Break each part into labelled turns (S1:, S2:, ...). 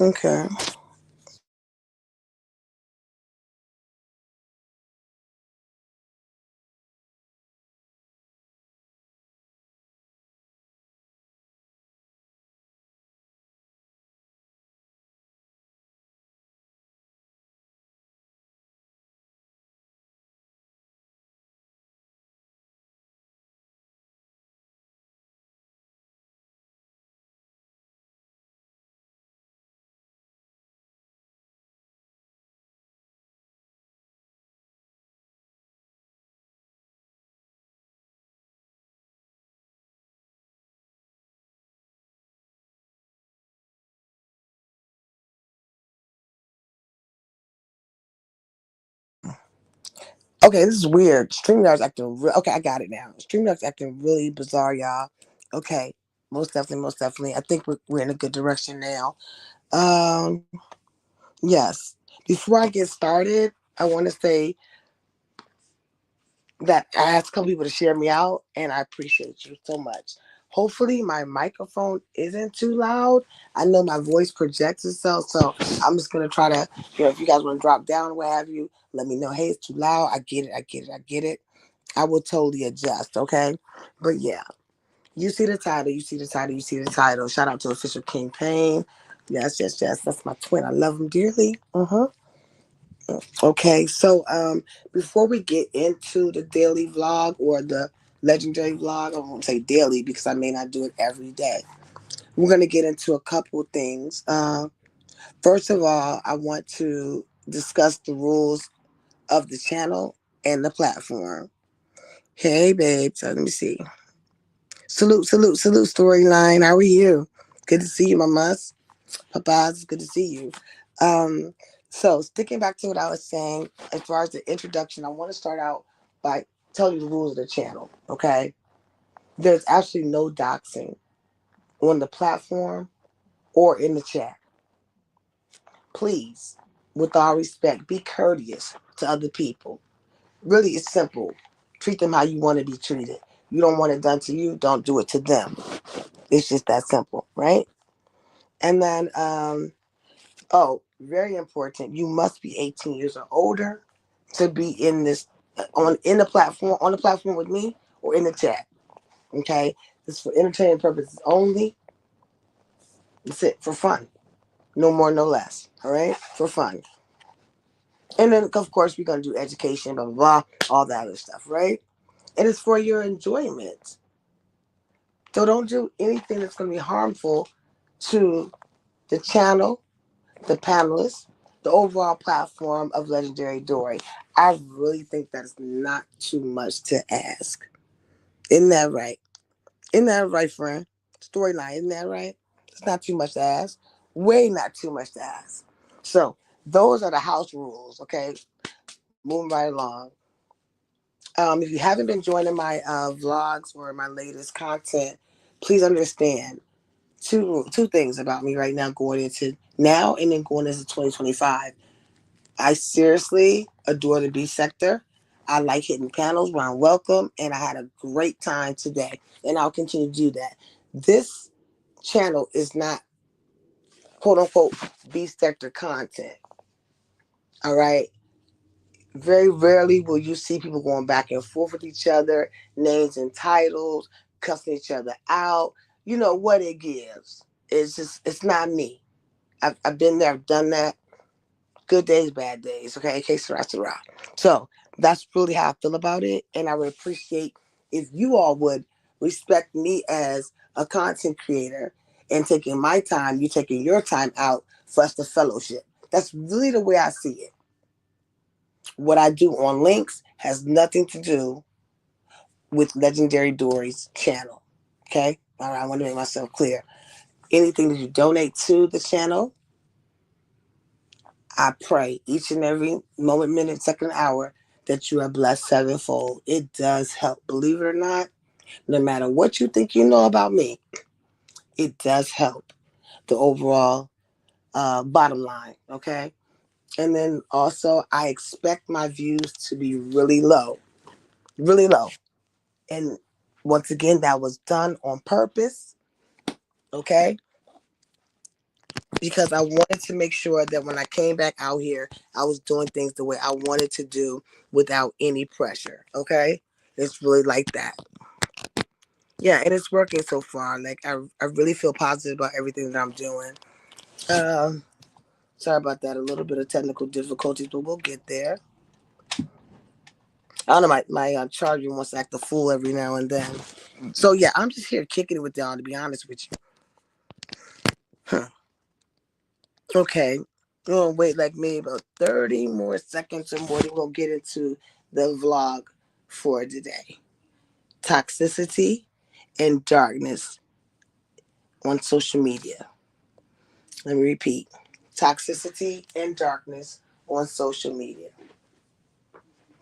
S1: Okay. Okay, this is weird. StreamYard's acting okay, I got it now. StreamYard's acting really bizarre, y'all. Okay. Most definitely, most definitely. I think we're in a good direction now. Um, yes. Before I get started, I want to say that I asked a couple people to share me out, and I appreciate you so much. Hopefully, my microphone isn't too loud. I know my voice projects itself, so I'm just gonna try to, if you guys want to drop down or what have you, let me know. Hey, it's too loud. I get it. I get it. I get it. I will totally adjust. Okay, but yeah, you see the title. You see the title. You see the title. Shout out to Official King Payne. Yes, yes, yes. That's my twin. I love him dearly. Okay, so before we get into the daily vlog or the legendary vlog, I won't say daily because I may not do it every day. We're gonna get into a couple of things. First of all, I want to discuss the rules of the channel and the platform. Hey, babe. So let me see. Salute, salute, salute. Storyline. How are you? Good to see you, mamas. Papas, it's good to see you. Um, so sticking back to what I was saying, as far as the introduction, I want to start out by telling you the rules of the channel. Okay, there's actually no doxing on the platform or in the chat. Please, with all respect, be courteous to other people. Really, it's simple. Treat them how you want to be treated. You don't want it done to you, don't do it to them. It's just that simple, right? And then oh, very important. You must be 18 years or older to be in this on the platform with me or in the chat. Okay, this is for entertainment purposes only. That's it, for fun. No more, no less. All right, for fun. And then of course we're gonna do education, blah blah blah, all that other stuff, right? And it's for your enjoyment. So don't do anything that's gonna be harmful to the channel, the panelists, the overall platform of Legendary Dory. I really think that's not too much to ask. Isn't that right? Isn't that right, friend? Storyline, isn't that right? It's not too much to ask. Way not too much to ask. So those are the house rules, okay? Moving right along. If you haven't been joining my vlogs or my latest content, please understand two things about me right now going into now and then going into 2025. I seriously adore the B sector. I like hitting panels where I'm welcome, and I had a great time today, and I'll continue to do that. This channel is not quote unquote B sector content. All right. Very rarely will you see people going back and forth with each other, names and titles, cussing each other out. You know what it gives. It's not me. I've been there, I've done that. Good days, bad days. Okay, okay, Sarah. So that's really how I feel about it, and I would appreciate if you all would respect me as a content creator and taking my time, you taking your time out for us to fellowship. That's really the way I see it. What I do on links has nothing to do with Legendary Dory's channel. Okay, all right. I want to make myself clear. Anything that you donate to the channel, I pray each and every moment, minute, second, hour that you are blessed sevenfold. It does help. Believe it or not, no matter what you think you know about me, it does help the overall bottom line. Okay. And then also, I expect my views to be really low, really low. And once again, that was done on purpose, okay? Because I wanted to make sure that when I came back out here, I was doing things the way I wanted to do without any pressure, okay? It's really like that. Yeah, and it's working so far. Like, I really feel positive about everything that I'm doing. Um, Sorry about that. A little bit of technical difficulties, but we'll get there. I don't know, my charger wants to act a fool every now and then. So yeah, I'm just here kicking it with y'all, to be honest with you. Huh. Okay. We'll wait like maybe about 30 more seconds or more, then we'll get into the vlog for today. Toxicity and darkness on social media. Let me repeat. Toxicity and darkness on social media.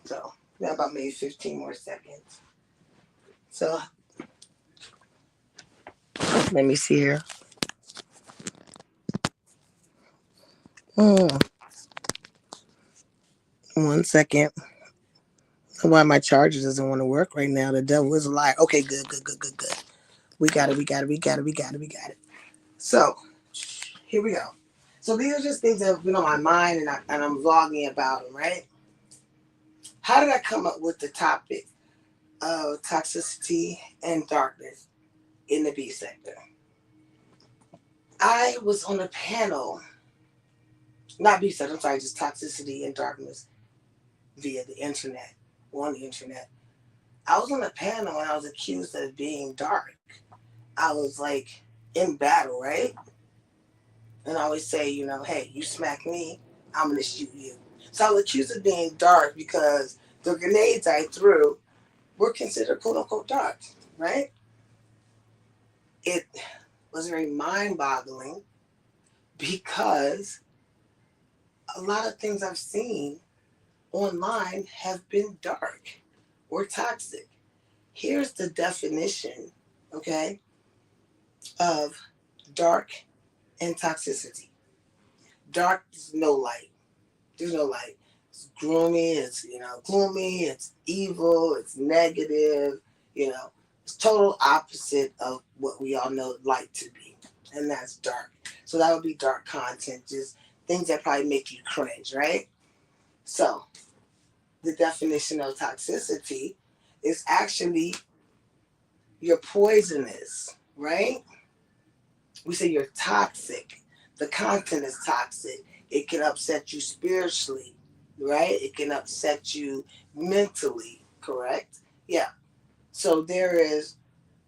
S1: So, now about maybe 15 more seconds. So, let me see here. Mm, 1 second. Why my charger doesn't want to work right now. The devil is a liar. Okay, good, good, good, good, good. We got it, we got it, we got it, we got it, we got it. So, here we go. So these are just things that have been on my mind, and I'm vlogging about them, right? How did I come up with the topic of toxicity and darkness in the B sector? I was on a panel, not B sector, I'm sorry, just toxicity and darkness via the internet, on the internet. I was on a panel and I was accused of being dark. I was like in battle, right? And I always say, hey, you smack me, I'm gonna shoot you. So I was accused of being dark because the grenades I threw were considered quote unquote dark, right? It was very mind boggling because a lot of things I've seen online have been dark or toxic. Here's the definition, okay, of dark and toxicity. Dark is no light. There's no light. It's gloomy, it's gloomy, it's evil, it's negative, you know. It's total opposite of what we all know light to be. And that's dark. So that would be dark content, just things that probably make you cringe, right? So the definition of toxicity is actually you're poisonous, right? We say you're toxic. The content is toxic. It can upset you spiritually, right? It can upset you mentally, correct? Yeah. So there is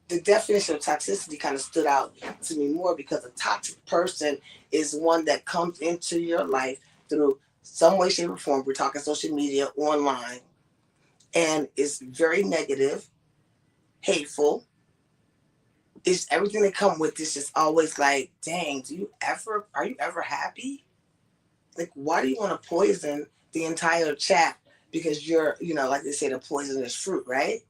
S1: the definition of toxicity kind of stood out to me more because a toxic person is one that comes into your life through some way, shape, or form. We're talking social media, online, and is very negative, hateful. It's everything that come with this is always like, dang, are you ever happy? Like, why do you want to poison the entire chat because you're, like they say, the poisonous fruit, right?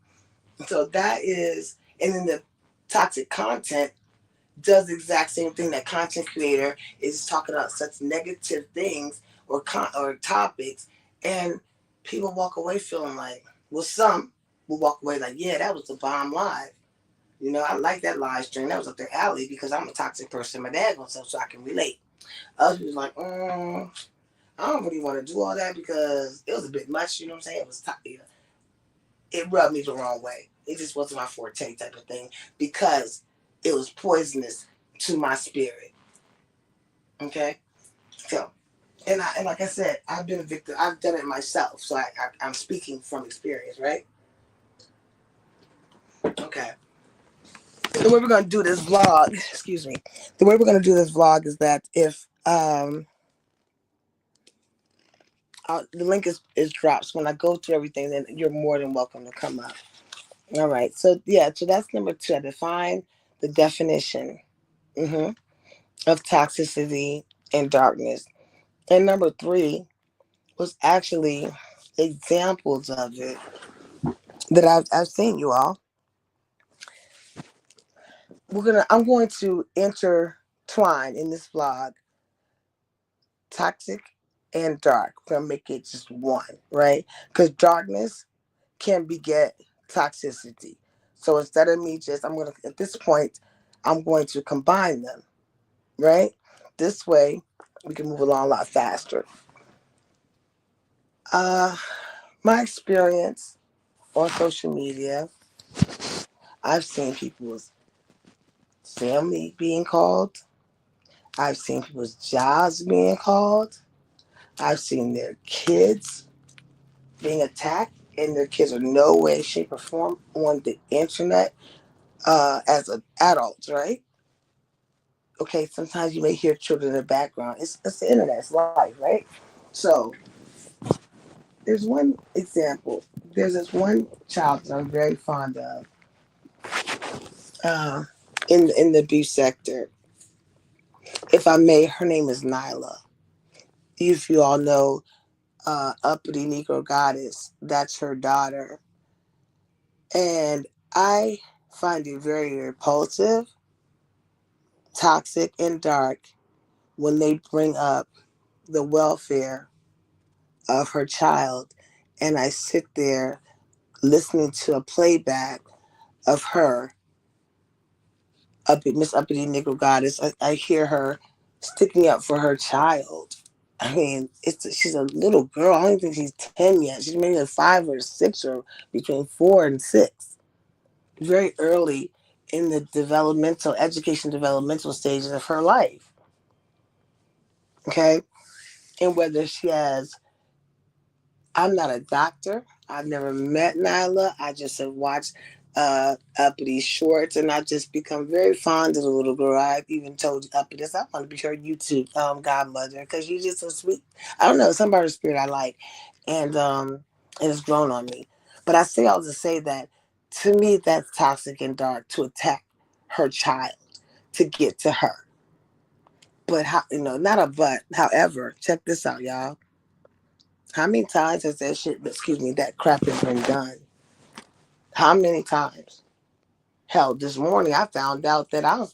S1: So that is, and then the toxic content does the exact same thing. That content creator is talking about such negative things or topics, and people walk away feeling like, well, some will walk away like, yeah, that was the bomb live. I like that live stream. That was up their alley because I'm a toxic person. My dad goes so I can relate. Others was like, I don't really want to do all that because it was a bit much. You know what I'm saying? It rubbed me the wrong way. It just wasn't my forte type of thing because it was poisonous to my spirit. Okay, so and like I said, I've been a victim. I've done it myself, so I'm speaking from experience, right? Okay. The way we're gonna do this vlog, excuse me, the way we're gonna do this vlog is that if the link is dropped, so when I go through everything, then you're more than welcome to come up. All right. So yeah, so that's number two. I define the definition mhm, of toxicity and darkness. And number three was actually examples of it that I've seen, you all. I'm going to intertwine in this vlog toxic and dark. We're gonna make it just one, right? Because darkness can beget toxicity. So instead of me just, I'm gonna at this point, I'm going to combine them, right? This way, we can move along a lot faster. Uh, my experience on social media, I've seen people's family being called. I've seen people's jobs being called. I've seen their kids being attacked, and their kids are no way, shape, or form on the internet as an adults, right? Okay, sometimes you may hear children in the background. It's the internet, it's life, right? So there's one example. There's this one child that I'm very fond of uh, in the beach sector. If I may, her name is Nyla. If you all know Uppity Negro Goddess, that's her daughter. And I find it very repulsive, toxic, and dark when they bring up the welfare of her child. And I sit there listening to a playback of her, Miss Uppity Negro Goddess. I hear her sticking up for her child. I mean, she's a little girl. I don't think she's 10 yet. She's maybe 5 or 6 or between 4 and 6. Very early in the developmental stages of her life. Okay. And whether she has, I'm not a doctor. I've never met Nyla. I just have watched Uppity shorts, and I just become very fond of the little girl. I've even told Uppity this. I want to be her YouTube godmother because you're just so sweet. I don't know, some part of the spirit I like, and it's grown on me. But I say all to say that to me that's toxic and dark to attack her child to get to her. But how, not a but. However, check this out, y'all. How many times has that shit, excuse me, that crap has been done? How many times? Hell, this morning I found out that I'm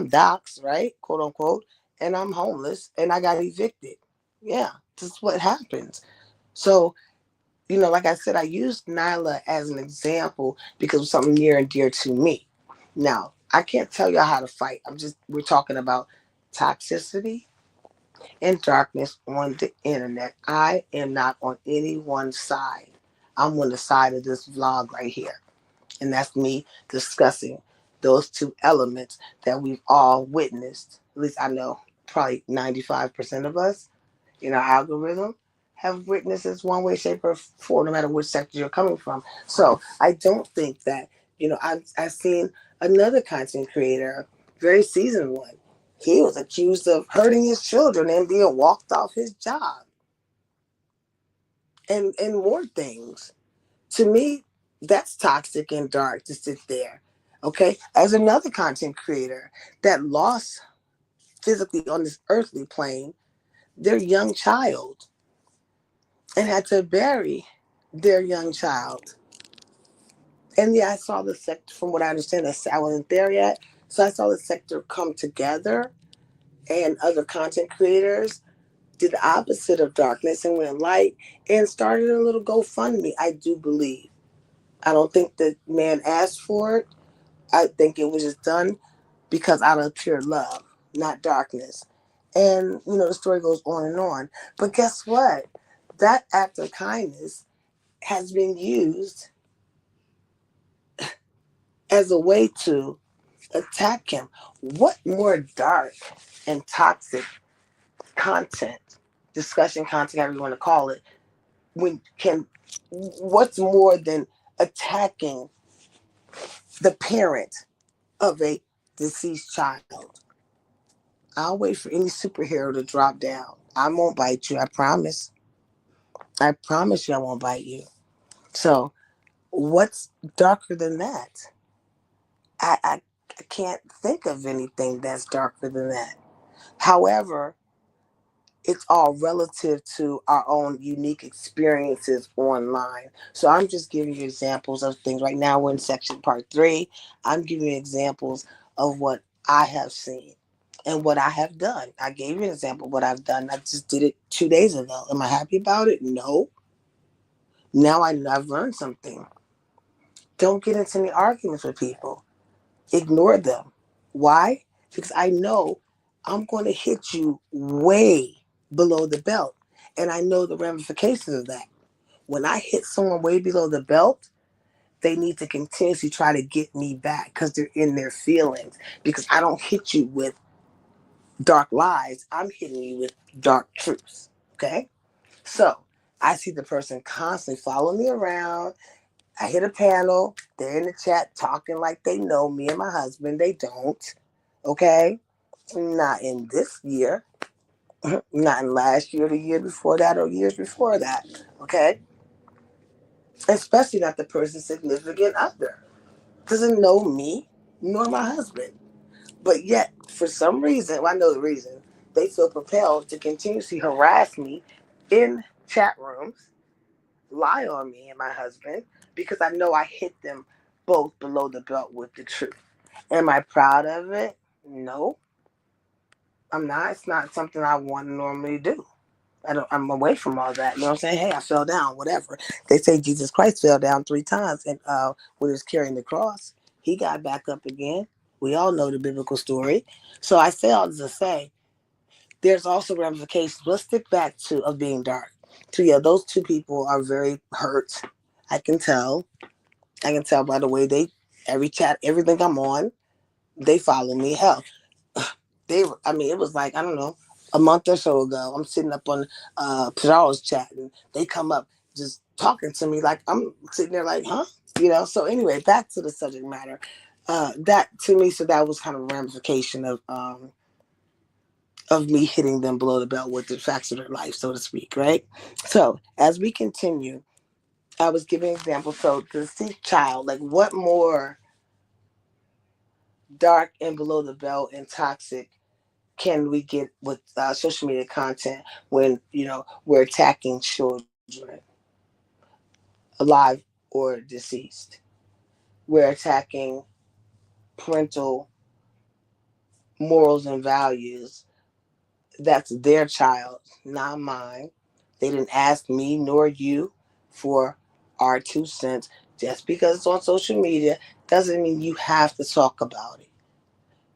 S1: doxxed, right? Quote unquote, and I'm homeless and I got evicted. Yeah, this is what happens. So, like I said, I used Nyla as an example because it was something near and dear to me. Now, I can't tell y'all how to fight. We're talking about toxicity and darkness on the internet. I am not on any one side. I'm on the side of this vlog right here. And that's me discussing those two elements that we've all witnessed. At least I know probably 95% of us in our algorithm have witnessed this one way, shape, or form, no matter which sector you're coming from. So I don't think that, I've seen another content creator, very seasoned one. He was accused of hurting his children and being walked off his job and more things. To me, that's toxic and dark to sit there. Okay. As another content creator that lost physically on this earthly plane their young child and had to bury their young child. And yeah, I saw the sector, from what I understand, I wasn't there yet. So I saw the sector come together, and other content creators did the opposite of darkness and went light and started a little GoFundMe, I do believe. I don't think the man asked for it. I think it was just done because out of pure love, not darkness. And, the story goes on and on. But guess what? That act of kindness has been used as a way to attack him. What more dark and toxic content, discussion content, however you want to call it, what's more than attacking the parent of a deceased child? I'll wait for any superhero to drop down. I won't bite you. I promise. I promise you I won't bite you. So, what's darker than that? I can't think of anything that's darker than that. However, it's all relative to our own unique experiences online. So I'm just giving you examples of things. Right now, we're in section part 3. I'm giving you examples of what I have seen. and what I have done. I gave you an example of what I've done. I just did it 2 days ago. Am I happy about it? No. Now I've learned something. Don't get into any arguments with people. Ignore them. Why? Because I know I'm going to hit you way below the belt. And I know the ramifications of that. When I hit someone way below the belt, they need to continuously try to get me back because they're in their feelings. Because I don't hit you with dark lies, I'm hitting you with dark truths. Okay? So I see the person constantly following me around. I hit a panel. They're in the chat talking like they know me and my husband. They don't. Okay? Not in this year. Not in last year, the year before that, or years before that. Okay? Especially not the person's significant other. Doesn't know me nor my husband. But yet, for some reason, well, I know the reason, they feel propelled to continuously harass me in chat rooms, lie on me and my husband, because I know I hit them both below the belt with the truth. Am I proud of it? No, I'm not. It's not something I want to normally do. I'm away from all that. You know what I'm saying? Hey, I fell down, whatever. They say Jesus Christ fell down 3 times, and when he was carrying the cross, he got back up again. We all know the biblical story. So I say all this to say, there's also ramifications. Let's stick back to of being dark. So yeah, those two people are very hurt. I can tell. I can tell by the way they every chat, everything I'm on, they follow me. Hell, I mean, it was like, I don't know, a month or so ago. I'm sitting up on Pajara's chat, and they come up just talking to me like I'm sitting there like, huh? So anyway, back to the subject matter. That to me, so that was kind of a ramification of me hitting them below the belt with the facts of their life, so to speak, right? So as we continue, I was giving examples. So the Sikh child, like what more dark and below the belt and toxic can we get with social media content when we're attacking children, alive or deceased? We're attacking parental morals and values. That's their child, not mine. They didn't ask me nor you for our 2 cents. Just because it's on social media doesn't mean you have to talk about it.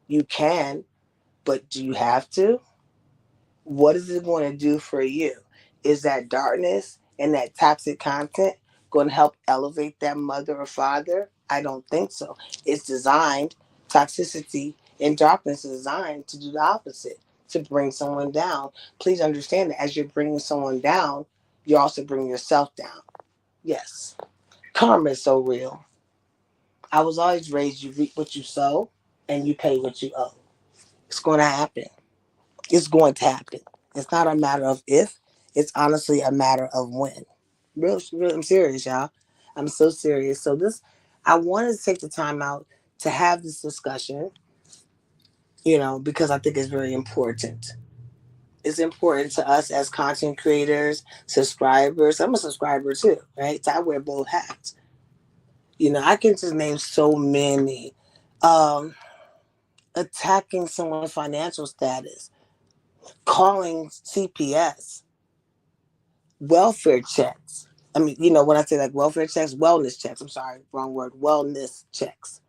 S1: You can, but do you have to? What is it going to do for you? Is that darkness and that toxic content going to help elevate that mother or father? I don't think so. It's designed, toxicity and darkness is designed to do the opposite, to bring someone down. Please understand that as you're bringing someone down, you're also bringing yourself down. Yes, karma is so real. I was always raised, you reap what you sow and you pay what you owe. It's going to happen. It's going to happen. It's not a matter of if. It's honestly a matter of when. Real, I'm serious, y'all. I'm so serious. So I wanted to take the time out to have this discussion, because I think it's very important. It's important to us as content creators, subscribers. I'm a subscriber too, right? So I wear both hats. I can just name so many. Um, Attacking someone's financial status, calling CPS, welfare checks. I mean, when I say like welfare checks, wellness checks. I'm sorry, wrong word. Wellness checks.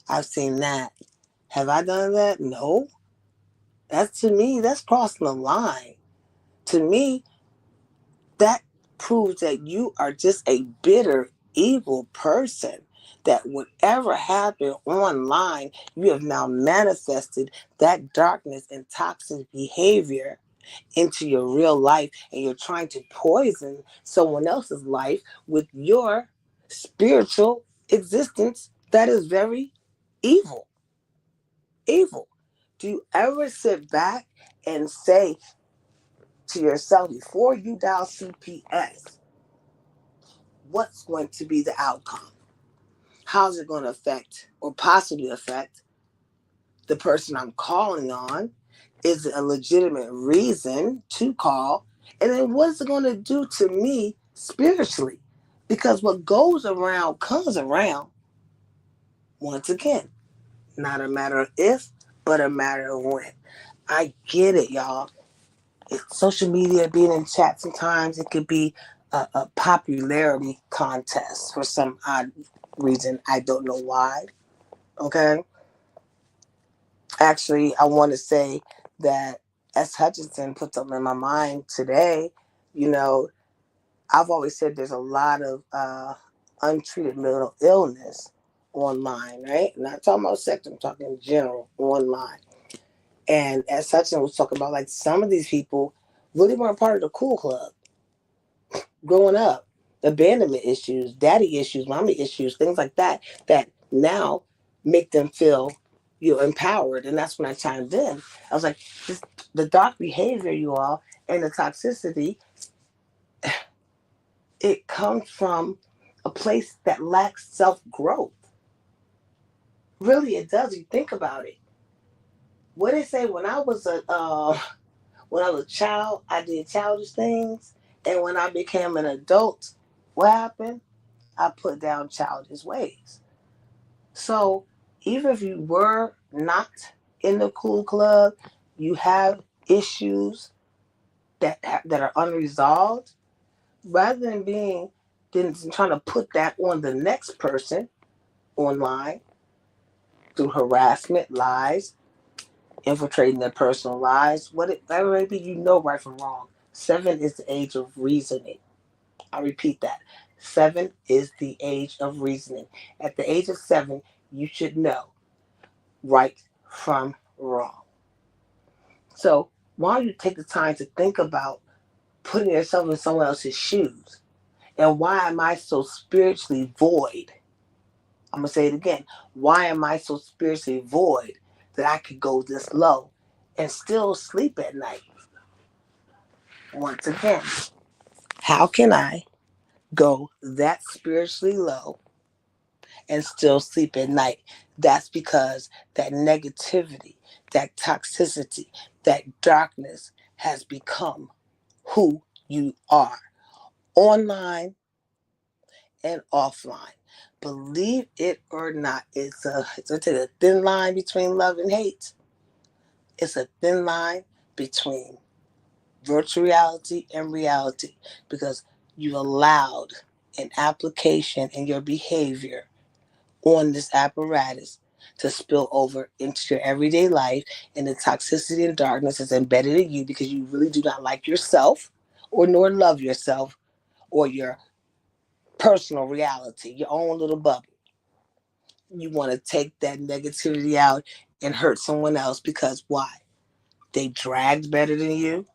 S1: I've seen that. Have I done that? No. To me, that's crossing the line. To me, that proves that you are just a bitter, evil person. That whatever happened online, you have now manifested that darkness and toxic behavior into your real life, and you're trying to poison someone else's life with your spiritual existence that is very evil. Evil. Do you ever sit back and say to yourself before you dial CPS, what's going to be the outcome? How's it going to affect or possibly affect the person I'm calling on? Is it a legitimate reason to call? And then what's it going to do to me spiritually? Because what goes around comes around. Once again, not a matter of if, but a matter of when. I get it, y'all. Social media, being in chat, sometimes it could be a popularity contest for some odd reason. I don't know why. Okay. Actually, I want to say that S. Hutchinson put something in my mind today. You know, I've always said there's a lot of untreated mental illness online, right? I'm not talking about sex, I'm talking in general online. And as Hutchinson was talking about, like some of these people really weren't part of the cool club growing up. Abandonment issues, daddy issues, mommy issues, things like that, that now make them feel, empowered. And that's when I chimed in. I was like, the dark behavior, you all, and the toxicity, it comes from a place that lacks self growth. Really, it does. You think about it. What they say, when I was a child, I did childish things, and when I became an adult, what happened? I put down childish ways. So even if you were not in the cool club, you have issues that are unresolved. Rather than trying to put that on the next person online through harassment, lies, infiltrating their personal lives, whatever it may be, right from wrong. 7 is the age of reasoning. I repeat that. 7 is the age of reasoning. At the age of 7, you should know right from wrong. So why don't you take the time to think about putting yourself in someone else's shoes? And why am I so spiritually void? I'm going to say it again. Why am I so spiritually void that I could go this low and still sleep at night? Once again, how can I go that spiritually low and still sleep at night? That's because that negativity, that toxicity, that darkness has become who you are, online and offline. Believe it or not, it's a thin line between love and hate. It's a thin line between virtual reality and reality, because you allowed an application in your behavior on this apparatus to spill over into your everyday life, and the toxicity and darkness is embedded in you because you really do not like yourself or nor love yourself or your personal reality, your own little bubble. You want to take that negativity out and hurt someone else because why? They dragged better than you.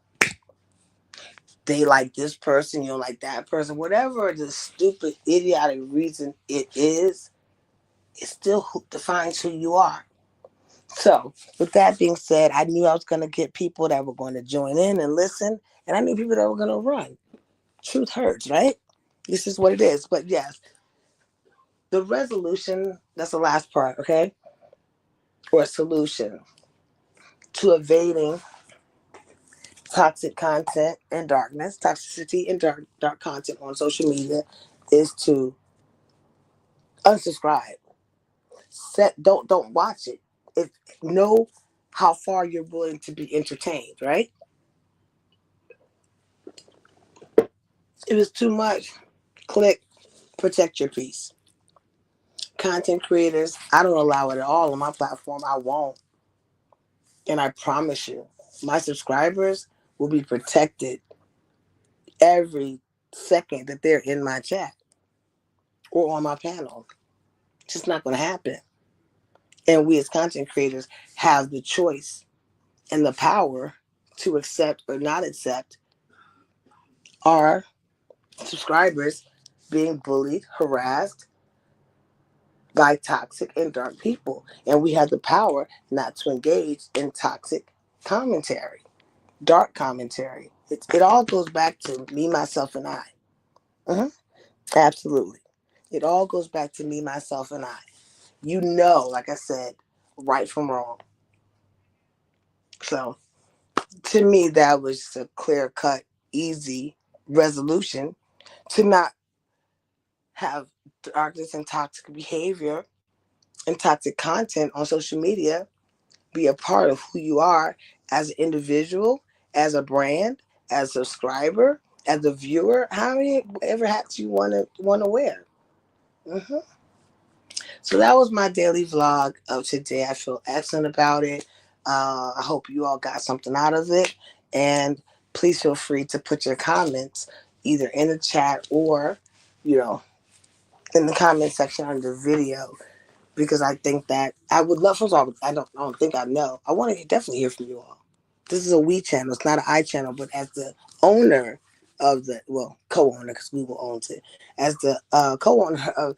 S1: They like this person, you don't like that person. Whatever the stupid, idiotic reason it still defines who you are. So, with that being said, I knew I was going to get people that were going to join in and listen, and I knew people that were going to run. Truth hurts, right? This is what it is. But yes, the resolution, that's the last part, okay? Or solution to evading toxic content and darkness, toxicity and dark content on social media is to unsubscribe. Don't watch it. If Know how far you're willing to be entertained, right? If it's too much, click protect your peace. Content creators, I don't allow it at all on my platform. I won't. And I promise you, my subscribers will be protected every second that they're in my chat or on my panel. It's just not going to happen. And we as content creators have the choice and the power to accept or not accept our subscribers being bullied, harassed by toxic and dark people. And we have the power not to engage in toxic commentary, dark commentary. It all goes back to me, myself, and I. Mhm. Absolutely. It all goes back to me, myself, and I. Like I said, right from wrong. So to me, that was a clear cut, easy resolution to not have darkness and toxic behavior and toxic content on social media, be a part of who you are as an individual, as a brand, as a subscriber, as a viewer, how many ever hats you wanna wear. hmm So that was my daily vlog of today. I feel excellent about it. I hope you all got something out of it. And please feel free to put your comments either in the chat or, you know, in the comment section under the video, because I think that I would love. First of all, I don't think I know. I want to definitely hear from you all. This is a we channel. It's not an I channel, but as the owner of the co-owner, because Google owns it, as the co-owner of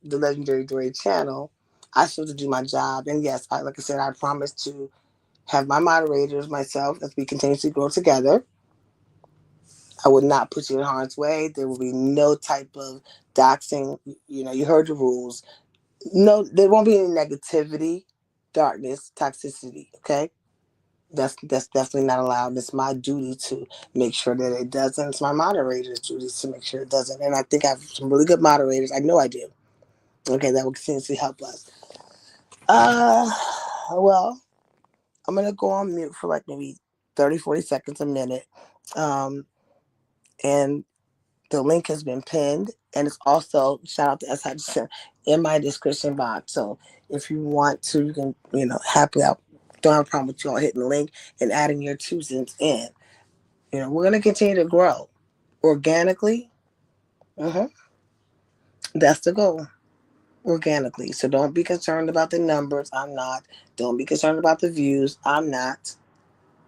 S1: the Legendary Dory channel, I still have to do my job. And yes, like I said, I promise to have my moderators, myself, as we continuously grow together. I would not put you in harm's way. There will be no type of doxing. You heard the rules. No, there won't be any negativity, darkness, toxicity. Okay, that's definitely not allowed. It's my duty to make sure that it doesn't. It's my moderator's duty to make sure it doesn't. And I think I have some really good moderators. I know I do. Okay, that will continuously help us. Well, I'm gonna go on mute for like maybe 30, 40 seconds, a minute. And the link has been pinned, and it's also, shout out to S. Hutchinson, in my description box. So if you want to, you can, happily, I don't have a problem with you all hitting the link and adding your 2 cents in. We're going to continue to grow organically. hmm That's the goal, organically. So don't be concerned about the numbers. I'm not. Don't be concerned about the views. I'm not.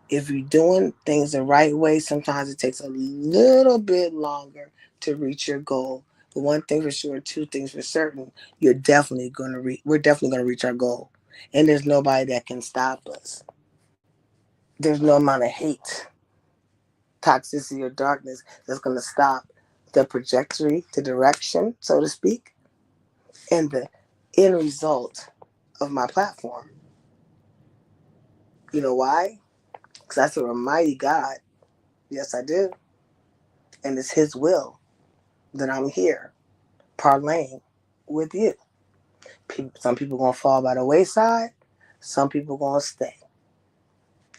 S1: If you're doing things the right way, sometimes it takes a little bit longer to reach your goal. But one thing for sure, 2 things for certain, we're definitely going to reach our goal. And there's nobody that can stop us. There's no amount of hate, toxicity, or darkness that's going to stop the trajectory, the direction, so to speak, and the end result of my platform. You know why? Because I serve a mighty God. Yes, I do. And it's His will that I'm here parlaying with you. Some people gonna fall by the wayside. Some people gonna stay.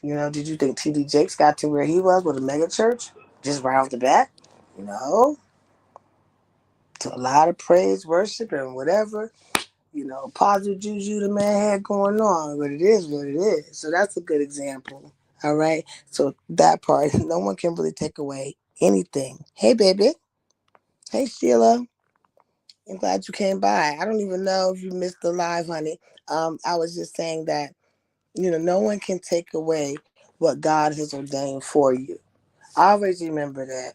S1: Did you think T.D. Jakes got to where he was with a mega church just right off the bat? No. To a lot of praise, worship, and whatever. Positive juju the man had going on, but it is what it is. So that's a good example. All right. So that part, no one can really take away anything. Hey, baby. Hey, Sheila. I'm glad you came by. I don't even know if you missed the live, honey. I was just saying that, no one can take away what God has ordained for you. Always remember that.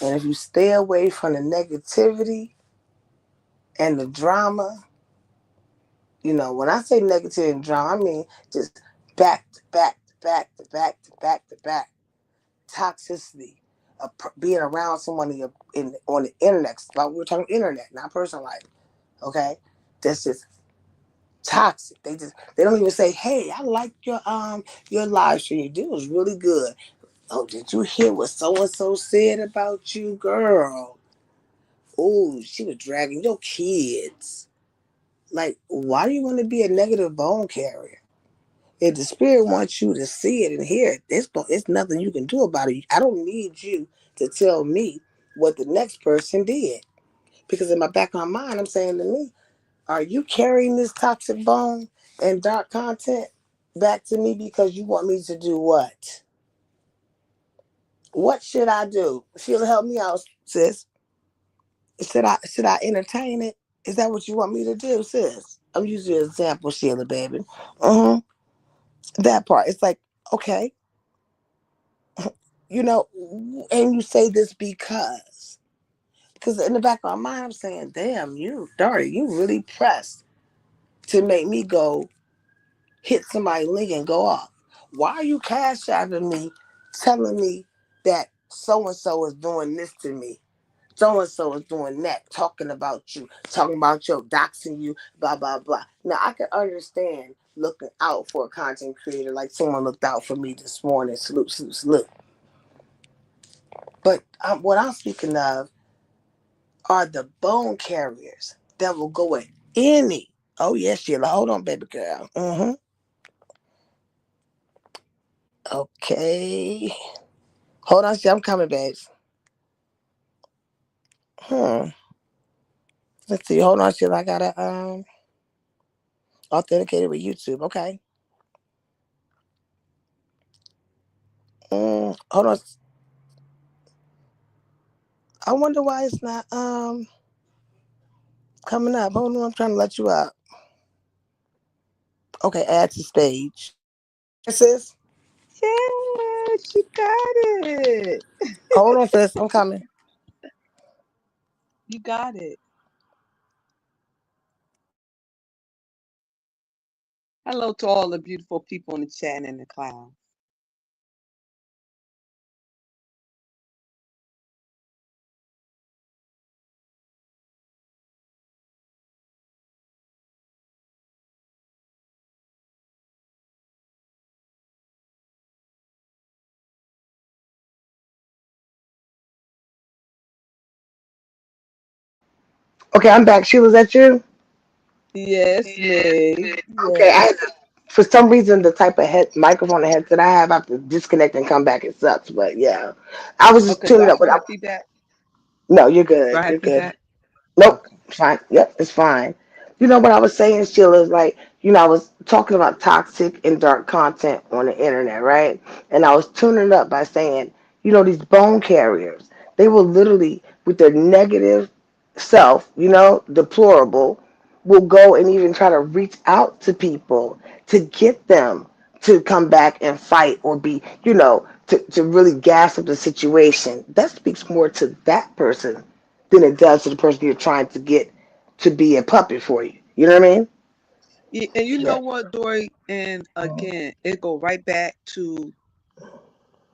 S1: And if you stay away from the negativity and the drama, when I say negativity and drama, I mean just back to back to back to back to back to back toxicity of being around someone on the internet. We're talking internet, not personal life. Okay, that's just toxic. They don't even say, "Hey, I like your live stream you do. It was really good. Oh, did you hear what so and so said about you, girl? Oh, she was dragging your kids. Like, why do you want to be a negative bone carrier? If the spirit wants you to see it and hear it, it's nothing you can do about it. I don't need you to tell me what the next person did, because in my back of my mind, I'm saying to me, are you carrying this toxic bone and dark content back to me because you want me to do what? What should I do? Sheila, help me out, sis. Should I entertain it? Is that what you want me to do, sis? I'm using an example, Sheila, baby. That part. It's like, okay, and you say this because in the back of my mind, I'm saying, damn, Daria, you really pressed to make me go hit somebody's link and go off. Why are you cash apping me, telling me that so and so is doing this to me? So and so is doing that, talking about you, talking about your doxing you, blah blah blah. Now I can understand looking out for a content creator like someone looked out for me this morning. Salute, salute, salute. But what I'm speaking of are the bone carriers that will go at any. Oh yes, Sheila, hold on, baby girl. Okay. Hold on, see, I'm coming, babes. Hmm. Let's see. Hold on, shit. I gotta authenticate it with YouTube. Okay. Hold on. I wonder why it's not coming up. Hold on, I'm trying to let you up. Okay, add to stage. This is.
S2: Yes, you got it.
S1: Hold on, sis. I'm coming.
S2: You got it. Hello to all the beautiful people in the chat and in the cloud.
S1: Okay, I'm back. Sheila, is that you?
S2: Yes, me.
S1: Okay, I had
S2: Yes.
S1: to, for some reason the type of microphone and headset I have to disconnect and come back. It sucks, but yeah, I was just
S2: Okay, do
S1: tuning
S2: I
S1: up.
S2: still
S1: But
S2: have feedback?
S1: no, you're
S2: Do
S1: good.
S2: I have
S1: You're good.
S2: feedback?
S1: Nope,
S2: Okay.
S1: it's fine. Yep, it's fine. You know what I was saying, Sheila, is like, I was talking about toxic and dark content on the internet, right? And I was tuning up by saying, these bone carriers, they will literally, with their negative self, deplorable, will go and even try to reach out to people to get them to come back and fight or be, to really gas up the situation. That speaks more to that person than it does to the person you're trying to get to be a puppet for you. You know what I mean?
S2: Yeah, and you
S1: Yeah.
S2: know what, Dory? And again, it go right back to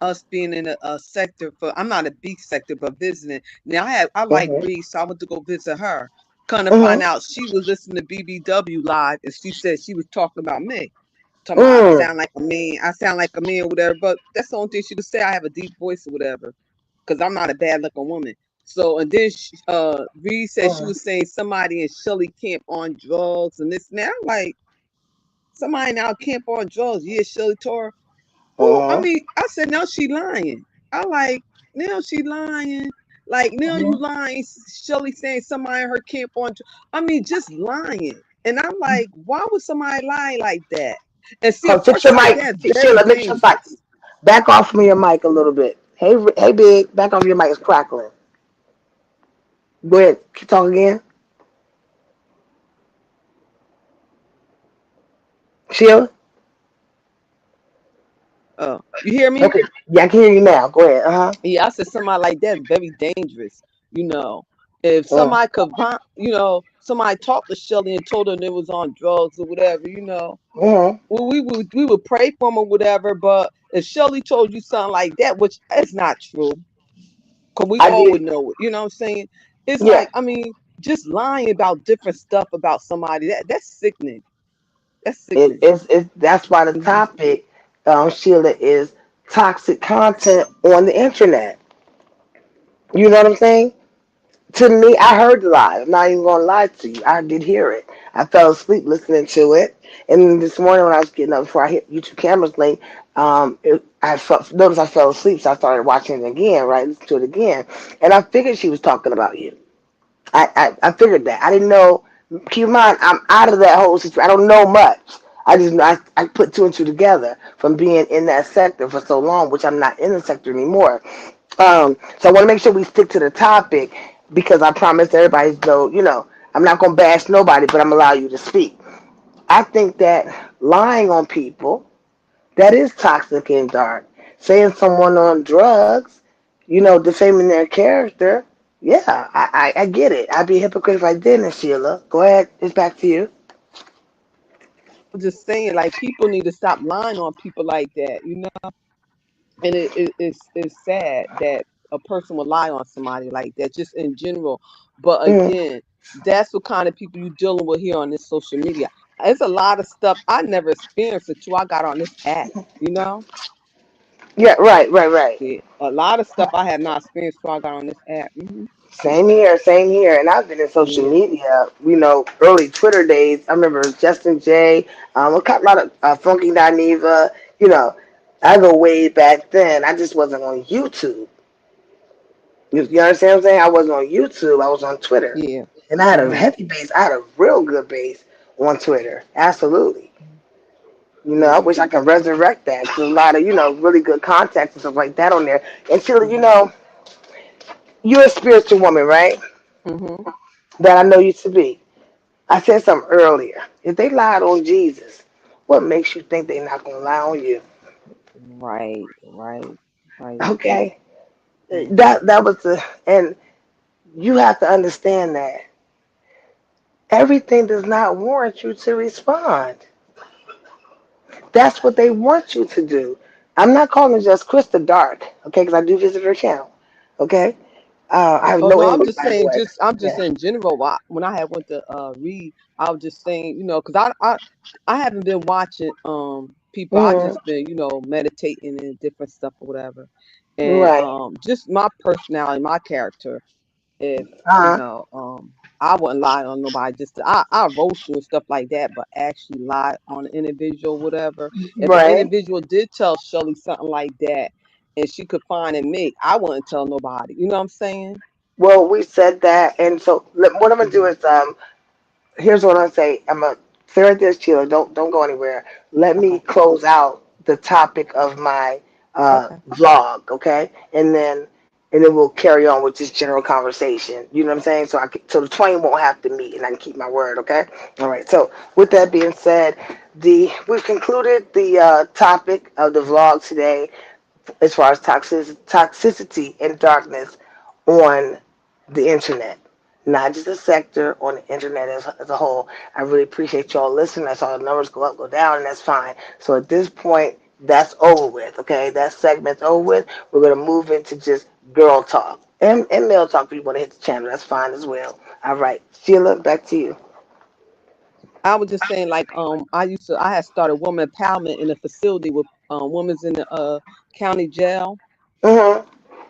S2: us being in a sector for. I'm not a beach sector, but visiting. Now I like
S1: Mm-hmm.
S2: Reese, so I went to go visit her. Kind of find
S1: Mm-hmm.
S2: out she was listening to BBW live, and she said she was talking about me. Talking about
S1: Mm.
S2: I sound like a man or whatever, but that's the only thing she could say. I have a deep voice or whatever, because I'm not a bad looking woman. So, and then Reed said she
S1: Mm.
S2: was saying somebody in Shirley camp on drugs and this. Now, like, somebody now camp on drugs. Yeah, Shirley Torah. Who? I
S1: Mm.
S2: mean, I said, now she lying. I like, now she lying. Like, now you
S1: Mm.
S2: lying. Shirley saying somebody in her camp on I mean, just lying. And I'm like, why would somebody lie like that? And see, a
S1: Hold, fix
S2: person
S1: your
S2: like
S1: mic.
S2: that is very
S1: Sheila, fix your mic.
S2: dangerous.
S1: Back off from your mic a little bit. Hey, hey, big. Back off your mic. It's crackling. Go ahead. Keep talking again. Sheila.
S2: Oh, you hear me?
S1: Okay. Yeah, I can hear you now. Go ahead. Uh
S2: Yeah, I said somebody like that is very dangerous. You know, if
S1: huh.
S2: somebody could, somebody talked to Shelly and told her they was on drugs or whatever,
S1: Mm.
S2: we would pray for them or whatever. But if Shelly told you something like that, which is not true, because we
S1: I
S2: all
S1: did.
S2: would know it. You know what I'm saying? It's
S1: Yeah.
S2: like, I mean, just lying about different stuff about somebody that's sickening. That's
S1: It,
S2: sickening.
S1: it's it's that's why the
S2: Hmm.
S1: topic, Sheila, is toxic content on the internet. You know what I'm saying? To me, I heard the lie. I'm not even going to lie to you. I did hear it. I fell asleep listening to it. And this morning when I was getting up before I hit YouTube cameras late, noticed I fell asleep, so I started watching it again, right? Listen to it again. And I figured she was talking about you. I figured that. I didn't know. Keep in mind, I'm out of that whole situation. I don't know much. I put two and two together from being in that sector for so long, which I'm not in the sector anymore. So I want to make sure we stick to the topic because I promised everybody, though, I'm not going to bash nobody, but I'm going to allow you to speak. I think that lying on people, that is toxic and dark. Saying someone on drugs, defaming their character, yeah, I get it. I'd be a hypocrite if I didn't, Sheila. Go ahead. It's back to you.
S2: I'm just saying, like, people need to stop lying on people like that. And it's sad that a person would lie on somebody like that, just in general. But
S1: Mm,
S2: again, that's what kind of people you dealing with here on this social media. There's a lot of stuff I never experienced until I got on this app. You know,
S1: yeah, right, right, right.
S2: see, a lot of stuff I have not experienced until I got on this app.
S1: Same here, same here. And I've been in social
S2: Yeah.
S1: media, early Twitter days. I remember Justin J, a lot of Funky Dineva, you know. I go way back then. I just wasn't on YouTube. You understand what I'm saying? I wasn't on YouTube. I was on Twitter.
S2: Yeah.
S1: And I had a
S2: Mhm.
S1: heavy base. I had a real good base on Twitter. Absolutely. I
S2: Yeah.
S1: wish I could resurrect that. There's a lot of, really good contacts and stuff like that on there. And Sheila,
S2: Mhm.
S1: you're a spiritual woman, right?
S2: Mhm.
S1: That I know you to be. I said something earlier. If they lied on Jesus, what makes you think they're not going to lie on you?
S2: Right. Right. Right.
S1: Okay?
S2: Mhm.
S1: That was and you have to understand that everything does not warrant you to respond. That's what they want you to do. I'm not calling just Krista Dark, okay, because I do visit her channel, okay? I have
S2: Oh
S1: no
S2: no, I'm
S1: envy,
S2: just
S1: by the
S2: saying.
S1: way.
S2: Just I'm just
S1: Yeah.
S2: in general. When I had went to read, I was just saying, because I haven't been watching people. I
S1: Mm,
S2: just been meditating and different stuff or whatever, and
S1: right.
S2: just my personality, my character. If
S1: Uh-huh.
S2: I wouldn't lie on nobody. I roast you and stuff like that, but actually lie on an individual, whatever. If an
S1: Right.
S2: individual did tell Shelly something like that, and she could find in me, I wouldn't tell nobody. You know what I'm saying?
S1: Well, we said that, and so what I'm gonna do
S2: Hmm.
S1: is here's what I say. I'm a Sarah this Sheila. Don't go anywhere. Let me
S2: Okay.
S1: close out the topic of my
S2: Okay.
S1: vlog, okay, and then we'll carry on with this general conversation. You know what I'm saying? So the twain won't have to meet, and I can keep my word, okay? All right. So with that being said, we've concluded the topic of the vlog today as far as toxicity and darkness on the internet, not just a sector, on the internet as a whole. I really appreciate y'all listening. I saw the numbers go up, go down, and that's fine. So at this point, that's over with. Okay, that segment's over with. We're gonna move into just girl talk and male talk. If you want to hit the channel, that's fine as well. All right, Sheila, back to you.
S2: I was just saying, like, I had started woman empowerment in a facility with women's in the county jail,
S1: Mhm.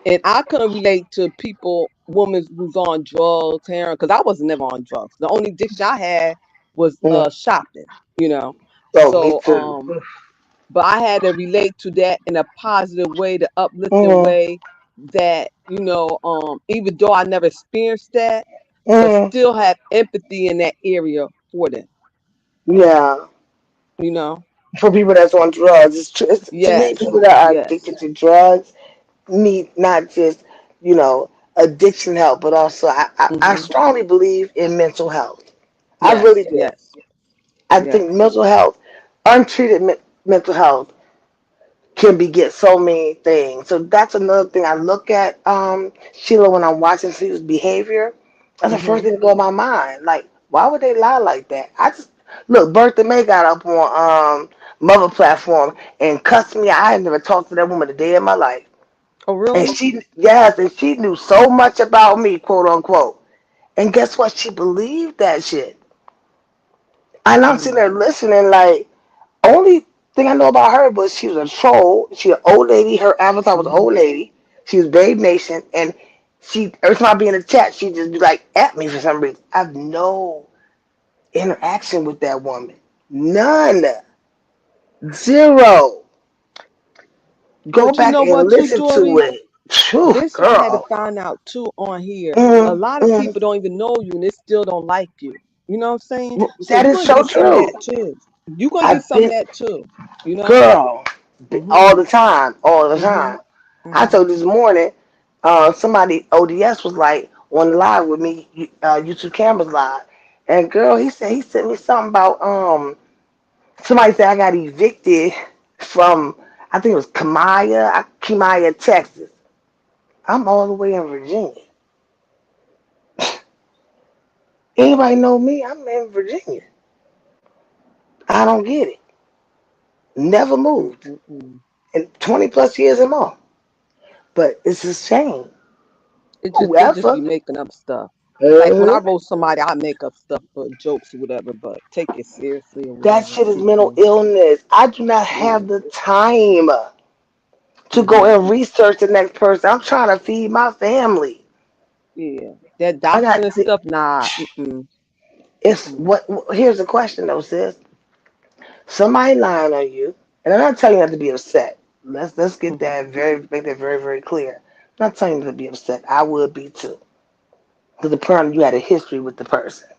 S2: and I couldn't relate to people, women who's on drugs, heroin, because I wasn't never on drugs. The only addiction I had was
S1: Mhm.
S2: shopping, you know.
S1: Oh, me
S2: So,
S1: too.
S2: but I had to relate to that in a positive way, the uplifting
S1: Mhm.
S2: way that, even though I never experienced that, but
S1: Mhm.
S2: still have empathy in that area for them,
S1: Yeah.
S2: you know.
S1: For people that's on drugs, to me,
S2: Yes,
S1: people that are
S2: yes.
S1: addicted to drugs need not just addiction help, but also I
S2: Hmm.
S1: strongly believe in mental health. I really
S2: Yes,
S1: do.
S2: yes,
S1: I think
S2: yes.
S1: mental health, untreated mental health, can beget so many things. So that's another thing I look at, Sheila, when I'm watching people's behavior. That's the first
S2: Hmm.
S1: thing to go in my mind. Like, why would they lie like that? I just look. Bertha May got up on Mother platform and cussed me. I had never talked to that woman a day in my life.
S2: Oh,
S1: And
S2: really?
S1: she knew so much about me, quote unquote. And guess what? She believed that shit. And I'm sitting
S2: Mm.
S1: there listening, like, only thing I know about her was she was a troll. She an old lady. Her avatar was an
S2: Hmm.
S1: old lady. She was Babe Nation, and she every time I be in the chat, she just be like at me for some reason. I have no interaction with that woman. None. Zero. Go
S2: But you
S1: back
S2: know
S1: and
S2: what, too,
S1: listen to
S2: Dory?
S1: it. Phew,
S2: This I had to
S1: girl.
S2: find out too on here. A
S1: Mm,
S2: lot of
S1: mm.
S2: people don't even know you and they still don't like you. You know what I'm saying? So
S1: That
S2: you're
S1: is
S2: gonna
S1: so
S2: get some of
S1: true.
S2: that too. You're gonna get
S1: I've
S2: some of
S1: been,
S2: that too. You know?
S1: girl,
S2: Mhm.
S1: all the time, all the
S2: Mhm.
S1: time. I
S2: Mhm.
S1: told this morning, somebody ODS was like on live with me, YouTube cameras live, and girl, he sent me something about somebody said I got evicted from, I think it was Kimaya, Texas. I'm all the way in Virginia. Anybody know me? I'm in Virginia. I don't get it. Never moved
S2: Mm-mm.
S1: in 20 plus years and more. But it's a shame.
S2: They just
S1: Whoever.
S2: be making up stuff. Like when I
S1: uh
S2: roast somebody, I make up stuff for jokes or whatever, but take it seriously or
S1: That
S2: whatever.
S1: shit is mental
S2: Mm-mm.
S1: illness. I do not
S2: Yeah.
S1: have the time to go
S2: Mhm.
S1: and research the next person. I'm trying to feed my family.
S2: Yeah. That
S1: I got
S2: doxing and stuff, nah. Mm-mm.
S1: it's
S2: Mm-mm.
S1: what here's the question though, sis. Somebody lying on you, and I'm not telling you not to be upset. Let's get
S2: Mhm.
S1: that make that very very clear. I'm not telling you to be upset. I would be too, because apparently you had a history with the person,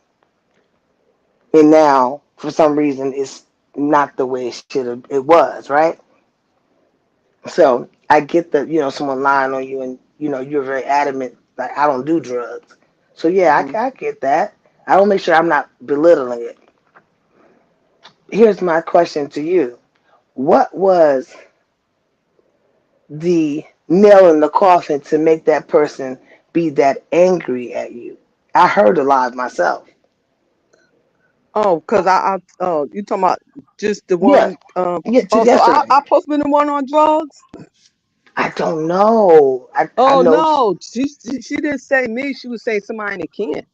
S1: and now for some reason it's not the way it should have. It was right. So I get that someone lying on you, and you're very adamant like I don't do drugs. So yeah,
S2: Mhm.
S1: I get that. I will make sure I'm not belittling it. Here's my question to you: what was the nail in the coffin to make that person be that angry at you? I heard a lot myself.
S2: Oh, cause oh, you talking about just the
S1: Yeah,
S2: one?
S1: yeah, just
S2: Oh, so
S1: yesterday.
S2: I supposed to be the one on drugs?
S1: I don't know. I
S2: Oh
S1: know.
S2: no, she didn't say me. She was saying somebody in the camp.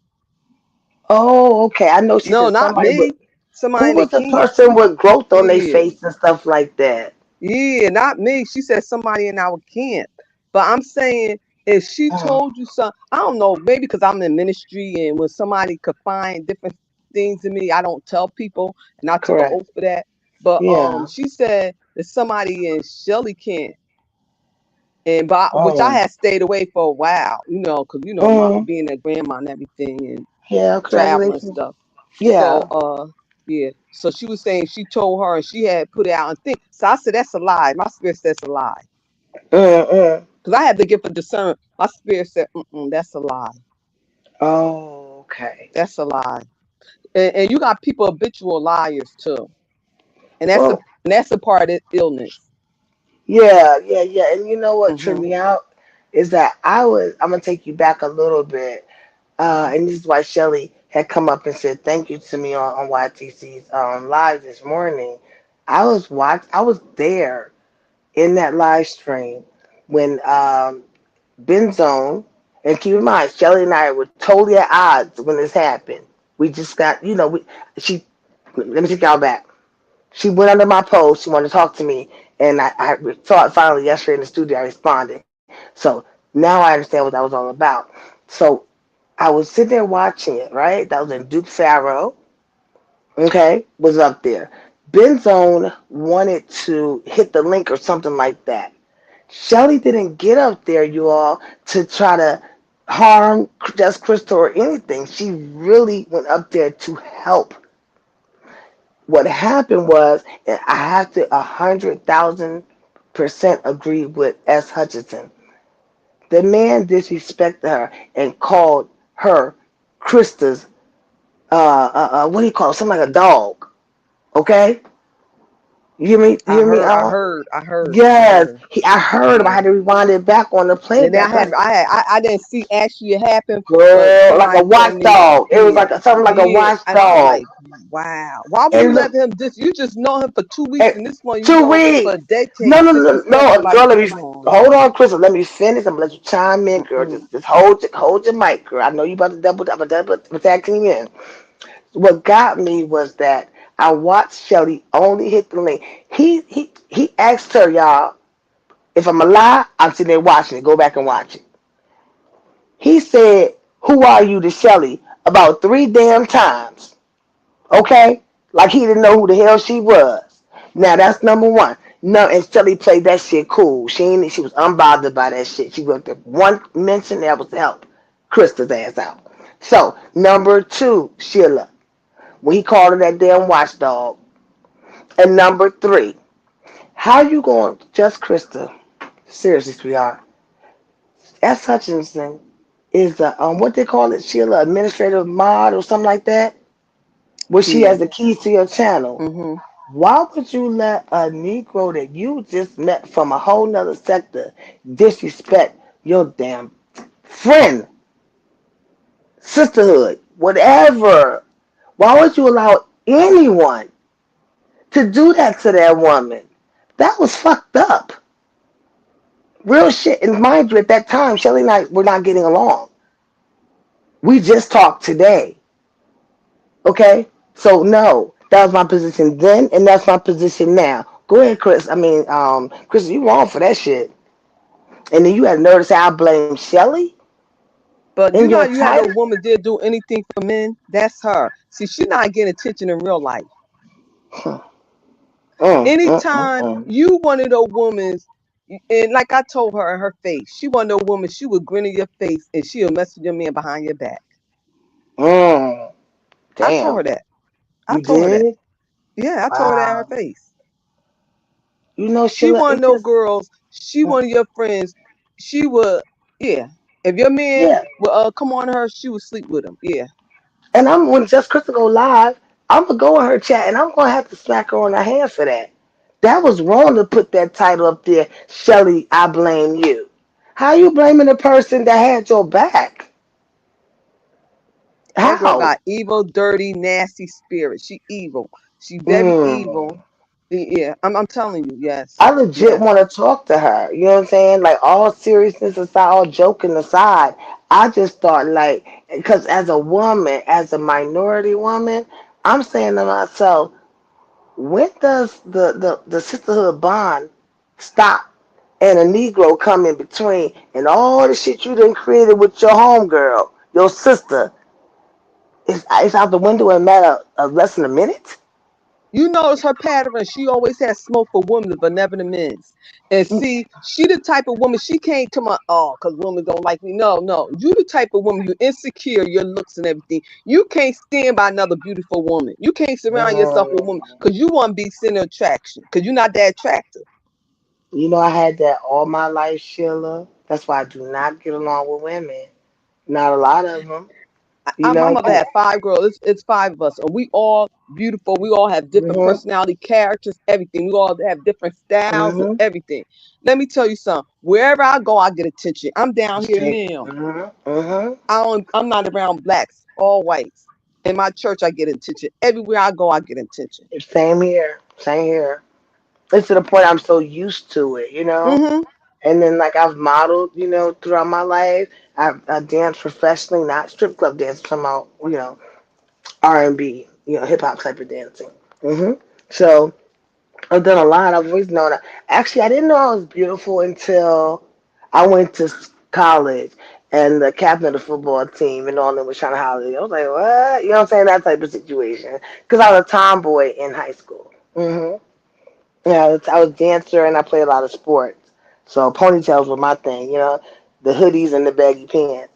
S1: Oh, okay. I know she
S2: No,
S1: said
S2: not
S1: somebody, but
S2: me. Somebody
S1: who
S2: in the
S1: was the
S2: camp.
S1: person with growth on their
S2: Yeah,
S1: face and stuff like that?
S2: yeah, not me. She said somebody in our camp. But I'm saying if she
S1: Mm,
S2: told you something, I don't know, maybe because I'm in ministry and when somebody could find different things in me, I don't tell people, and I took an
S1: correct.
S2: oath for that. But
S1: Yeah.
S2: she said that somebody in Shelly camp, and which I
S1: Mm,
S2: had stayed away for a while, because my
S1: mm,
S2: being a grandma and everything and
S1: yeah.
S2: travel and
S1: Congratulations.
S2: stuff.
S1: Yeah.
S2: So yeah. So she was saying she told her and she had put it out and think. So I said that's a lie. My spirit says a lie.
S1: Mm, mm.
S2: Because I had the gift of discernment. My spirit said, that's a lie.
S1: Oh, okay.
S2: That's a lie. And you got people habitual liars too. And that's a
S1: Well,
S2: and that's a part of illness.
S1: yeah, yeah, yeah. And you know what tripped
S2: Hmm.
S1: me out is that I'm gonna take you back a little bit. And this is why Shelly had come up and said thank you to me on YTC's live this morning. I was there in that live stream when Benzone, and keep in mind, Shelly and I were totally at odds when this happened. We just got, she, let me take y'all back. She went under my post. She wanted to talk to me, and I saw it finally yesterday in the studio. I responded. So now I understand what that was all about. So I was sitting there watching it, right? That was in Duke Farrow, okay, was up there. Benzone wanted to hit the link or something like that. Shelly didn't get up there, you all, to try to harm just Crystal or anything. She really went up there to help. What happened was, and I have to 100,000% agree with S. Hutchinson. The man disrespected her and called her Krista's what do you call it? Something like a dog. Okay, you hear me? You
S2: I
S1: hear me?
S2: heard, I heard, I heard, I
S1: Yes.
S2: heard.
S1: I heard him. I
S2: Yeah.
S1: had to rewind it back on the
S2: And then
S1: playback. I said,
S2: I didn't see actually it happen, but
S1: girl, like a
S2: somebody told me,
S1: watchdog. It was
S2: yeah,
S1: like something like a
S2: yeah. And I'm
S1: watchdog.
S2: like, wow. Why would you
S1: And
S2: let
S1: look,
S2: him you just know him for 2 weeks
S1: and
S2: and this one you
S1: 2 weeks.
S2: for decades
S1: No,
S2: disrespecting like,
S1: girl. Let me
S2: come on.
S1: hold on, Crystal. Let me finish. I'm gonna let you chime in, girl.
S2: Mm-mm.
S1: Just hold your mic, girl. I know you about to double tag team in. What got me was that I watched Shelly only hit the link. He asked her, y'all, if I'm a lie, I'm sitting there watching it. Go back and watch it. He said, "Who are you?" to Shelly about 3 damn times. Okay, like he didn't know who the hell she was. Now that's number one. No, and Shelly played that shit cool. She was unbothered by that shit. She looked at one mention that was to help Krista's ass out. So number two, Sheila, when he called her that damn watchdog. And number three, how you going, just Krista? Seriously, sweetheart. S. Hutchinson is a what they call it, Sheila, administrative mod or something like that, where she
S2: Yeah.
S1: has the keys to your channel.
S2: Mm-hmm.
S1: Why would you let a Negro that you just met from a whole nother sector disrespect your damn friend, sisterhood, whatever? Why would you allow anyone to do that to that woman? That was fucked up. Real shit. And mind you, at that time, Shelly and I were not getting along. We just talked today. Okay? So no, that was my position then, and that's my position now. Go ahead, Chris. I mean, Chris, you wrong for that shit. And then you had to notice how I blame Shelly
S2: But
S1: in
S2: you know
S1: your
S2: how you had a
S1: title.
S2: woman did do anything for men? That's her. See, she's not getting attention in real life.
S1: Huh.
S2: Anytime
S1: mm.
S2: you wanted a woman's, and like I told her in her face, she wanted a woman, she would grin in your face and she'll message your man behind your back.
S1: Mm.
S2: I told
S1: Damn.
S2: her that. I
S1: You
S2: told her that.
S1: did?
S2: Yeah, I told her that in her
S1: Wow.
S2: face.
S1: You know,
S2: She
S1: Sheila,
S2: wanted
S1: it
S2: no
S1: just,
S2: girls. She wanted your friends. She would, yeah. If your man
S1: yeah.
S2: would come on to her, she would sleep with him. Yeah.
S1: And I'm when Just Crystal go live, I'm gonna go in her chat and I'm gonna have to smack her on the hand for that. That was wrong to put that title up there, Shelly, I blame you. How you blaming the person that had your back?
S2: That girl
S1: How?
S2: got evil, dirty, nasty spirit. She evil. She very
S1: Mm.
S2: evil. Yeah, I'm telling you, yes.
S1: I legit
S2: Yes.
S1: want to talk to her. You know what I'm saying? Like all seriousness aside, all joking aside, I just thought like, because as a woman, as a minority woman, I'm saying to myself, when does the sisterhood bond stop and a Negro come in between and all the shit you done created with your homegirl, your sister, is out the window in a matter of less than a minute?
S2: You notice her pattern. She always has smoke for women, but never the men's. And see, she the type of woman, she can't come out, oh, because women don't like me. No, no. You the type of woman, you insecure, your looks and everything. You can't stand by another beautiful woman. You can't surround yourself with women
S1: Mm.
S2: because you want to be center attraction because you're not that attractive.
S1: You know, I had that all my life, Sheila. That's why I do not get along with women. Not a lot of them. You
S2: My
S1: know.
S2: mother had five girls. It's five of us, and we all beautiful. We all have different
S1: Mhm.
S2: personality, characters, everything. We all have different styles and
S1: Mhm.
S2: everything. Let me tell you something. Wherever I go, I get attention. I'm down here
S1: Straight.
S2: now.
S1: Mhm. Mhm.
S2: I'm not around blacks, all whites. In my church, I get attention. Everywhere I go, I get attention.
S1: Same here. Same here. It's to the point I'm so used to it. You know.
S2: Hmm.
S1: And then like I've modeled, throughout my life. I danced professionally, not strip club dance. I'm talking about, R&B, hip hop type of dancing. So I've done a lot. I've always known. Actually, I didn't know I was beautiful until I went to college and the captain of the football team and all of them was trying to holler at me. I was like, what? You know what I'm saying? That type of situation. Because I was a tomboy in high school. Yeah, I was a dancer and I played a lot of sports. So ponytails were my thing, the hoodies and the baggy pants.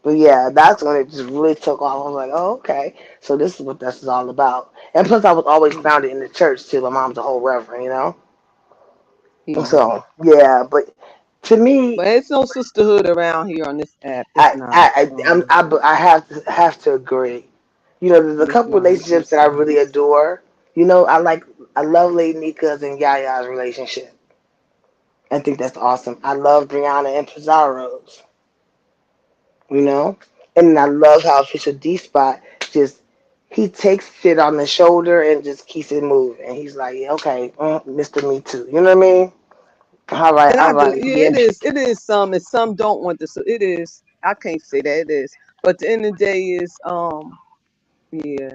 S1: But yeah, that's when it just really took off. I was like, oh, okay. So this is what this is all about. And plus, I was always founded in the church too. My mom's a whole reverend.
S2: Yeah.
S1: So yeah, but to me,
S2: But it's no sisterhood around here on this app. It's
S1: I
S2: not.
S1: I I, I'm, I have to agree. There's a
S2: It's
S1: couple
S2: not.
S1: relationships that I really adore. I love Lady Nika's and Yaya's relationship. I think that's awesome. I love Brianna and Pizarro's. You know, and I love how Official D Spot just he takes shit on the shoulder and just keeps it moving. He's like, yeah, okay, Mr. Me Too. You know what I mean? All right,
S2: And
S1: all
S2: I do.
S1: right.
S2: Yeah,
S1: Yeah.
S2: it is. It is some, and some don't want this. It is. I can't say that it is. But the end of the day is, yeah,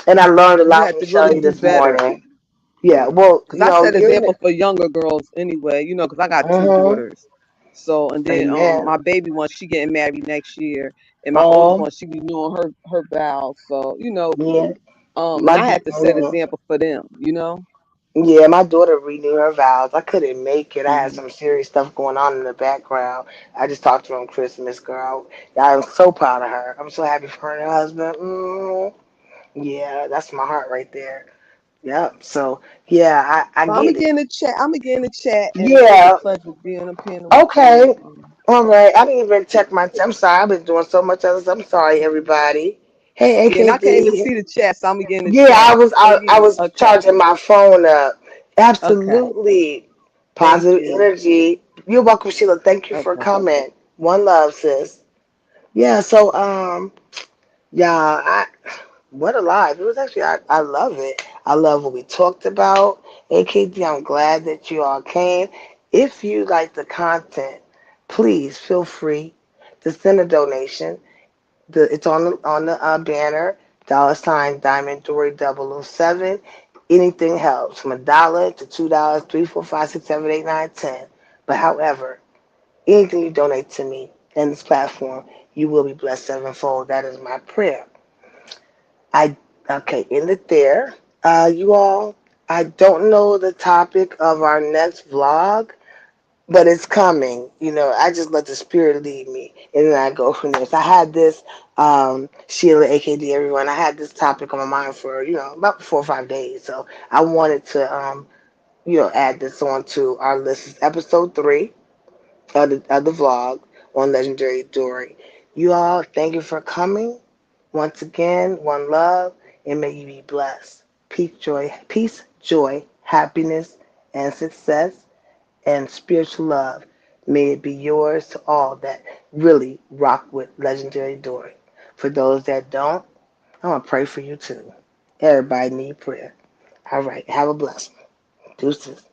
S1: And I learned a
S2: you
S1: lot
S2: have
S1: from
S2: to really
S1: Shelly
S2: do
S1: this
S2: better.
S1: morning. Yeah,
S2: Yeah,
S1: well,
S2: because I set
S1: you're in
S2: example
S1: it.
S2: for younger girls anyway. Because I got two
S1: Mm-hmm.
S2: daughters. So and then
S1: Amen.
S2: my baby one, she getting married next year, and my oldest
S1: Oh,
S2: one, she be doing her vows. So
S1: yeah.
S2: and
S1: My
S2: I had to set
S1: mhm.
S2: example for them.
S1: Yeah, my daughter renewed her vows. I couldn't make it. I had
S2: Hmm.
S1: some serious stuff going on in the background. I just talked to her on Christmas, girl. I'm so proud of her. I'm so happy for her and her husband. Yeah, that's my heart right there. Yep. So yeah, I
S2: So I'm gonna
S1: get
S2: get
S1: it.
S2: in the chat. I'm gonna get in the chat, and it was a
S1: Yeah.
S2: pleasure being on panel with
S1: Okay.
S2: you.
S1: All right. I didn't even check my. I'm sorry. I've been doing so much other stuff. I'm sorry, everybody. Hey,
S2: Yeah, and I can't even
S1: AKB.
S2: see the chat, so I'm gonna get in the
S1: Yeah,
S2: chat.
S1: I was
S2: Let
S1: I,
S2: me get
S1: I
S2: in.
S1: was
S2: Okay,
S1: charging my phone up.
S2: okay.
S1: Absolutely.
S2: Thank
S1: Positive
S2: you.
S1: energy. You're welcome, Sheila. Thank you for
S2: Okay.
S1: coming. One love, sis. Yeah, so yeah, what a live. It was actually I love it. I love what we talked about. AKD, I'm glad that you all came. If you like the content, please feel free to send a donation. It's on the banner. $ Diamond Dory 007. Anything helps from $1 to $2, 3, 4, 5, 6, 7, 8, 9, 10. But however, anything you donate to me and this platform, you will be blessed sevenfold. That is my prayer. I okay, end it there. You all. I don't know the topic of our next vlog, but it's coming. I just let the spirit lead me, and then I go from there. So I had this, Sheila, AKD, everyone. I had this topic on my mind for about 4 or 5 days. So I wanted to add this on to our list. It's episode 3 of the vlog on Legendary Dory. You all, thank you for coming. Once again, one love, and may you be blessed. Peace, joy, happiness, and success, and spiritual love. May it be yours to all that really rock with Legendary Dory. For those that don't, I'm going to pray for you too. Everybody need prayer. All right, have a blessing. Deuces.